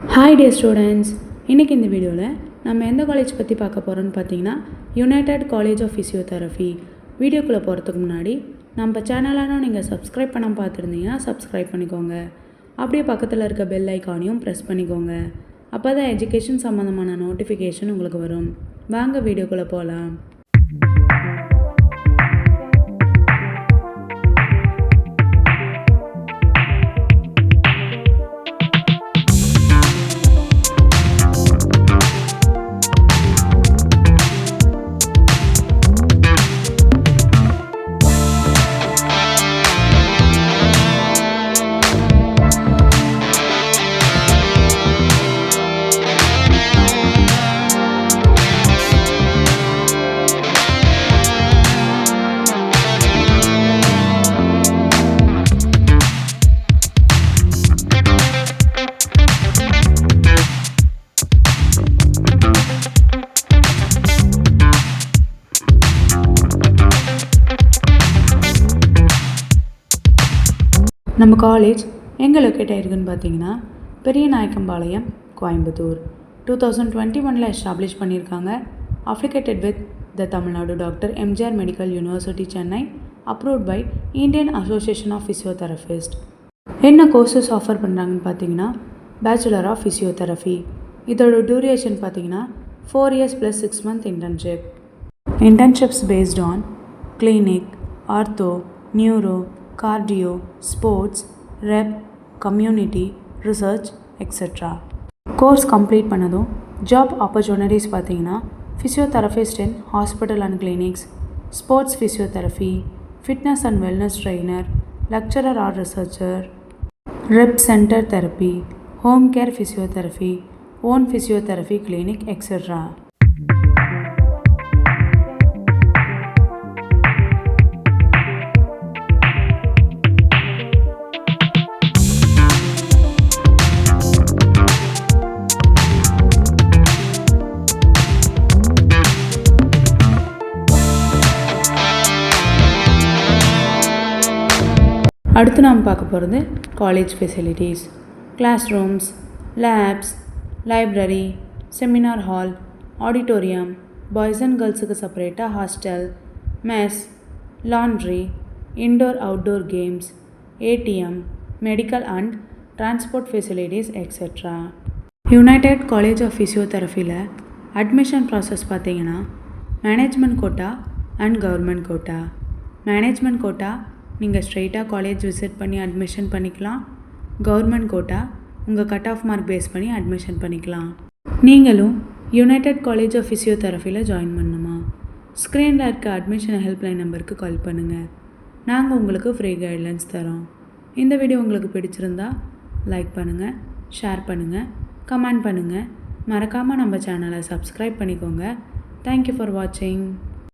Hi டே students, இன்றைக்கி இந்த வீடியோவில் நம்ம எந்த காலேஜ் பற்றி பார்க்க போகிறோன்னு பார்த்தீங்கன்னா யுனைடெட் காலேஜ் ஆஃப் ஃபிசியோதெரபி. வீடியோக்குள்ளே போகிறதுக்கு முன்னாடி நம்ம சேனலான நீங்கள் சப்ஸ்கிரைப் பண்ண பார்த்துருந்தீங்கன்னா சப்ஸ்கிரைப் பண்ணிக்கோங்க. அப்படியே பக்கத்தில் இருக்க பெல் ஐக்கானையும் ப்ரெஸ் பண்ணிக்கோங்க. அப்போ தான் எஜுகேஷன் சம்மந்தமான நோட்டிஃபிகேஷன் உங்களுக்கு வரும். வாங்க வீடியோக்குள்ளே போகலாம். நம்ம காலேஜ் எங்கே லொக்கேட் ஆகிருக்குன்னு பார்த்தீங்கன்னா பெரியநாயக்கம்பாளையம், கோயம்புத்தூர். 2021 எஸ்டாப்ளிஷ் பண்ணியிருக்காங்க. அப்ளிகேட்டட் with the Tamil Nadu doctor MGR medical university, Chennai. Approved by Indian association of physiotherapist. என்ன கோர்சஸ் ஆஃபர் பண்ணுறாங்கன்னு பார்த்தீங்கன்னா பேச்சுலர் ஆஃப் ஃபிசியோதெரபி. இதோட டியூரேஷன் பார்த்தீங்கன்னா 4 years + 6 month internship. Internships based on clinic, ortho, neuro, cardio, sports, rep, community, research, etc. Course complete பண்ணதும் job opportunities பார்த்தீங்கன்னா physiotherapist in hospital and clinics, sports physiotherapy, fitness and wellness trainer, lecturer R researcher, rep centre therapy, home care physiotherapy, own physiotherapy clinic, et cetera. அடுத்து நாம் பார்க்க போகிறது college facilities. Class rooms, labs, library, seminar hall, auditorium, boys and கேர்ள்ஸுக்கு செப்பரேட்டாக hostel, mess, laundry, indoor outdoor games, ATM, medical and transport facilities, et cetera. United college of ஃபிசியோதெரபியில் admission process பார்த்தீங்கன்னா management quota and government quota. Management quota நீங்கள் ஸ்ட்ரெயிட்டாக college visit பண்ணி admission பண்ணிக்கலாம். Government quota உங்கள் cut off mark base பண்ணி admission பண்ணிக்கலாம். நீங்களும் யுனைடெட் காலேஜ் ஆஃப் ஃபிசியோதெரபியில் ஜாயின் பண்ணணுமா? ஸ்க்ரீனில் இருக்க அட்மிஷன் ஹெல்ப்லைன் நம்பருக்கு கால் பண்ணுங்கள். நாங்கள் உங்களுக்கு ஃப்ரீ கைட்லைன்ஸ் தரோம். இந்த வீடியோ உங்களுக்கு பிடிச்சிருந்தா லைக் பண்ணுங்கள், ஷேர் பண்ணுங்கள், கமெண்ட் பண்ணுங்கள். மறக்காமல் நம்ம சேனலை சப்ஸ்கிரைப் பண்ணிக்கோங்க. தேங்க்யூ ஃபார் வாட்சிங்.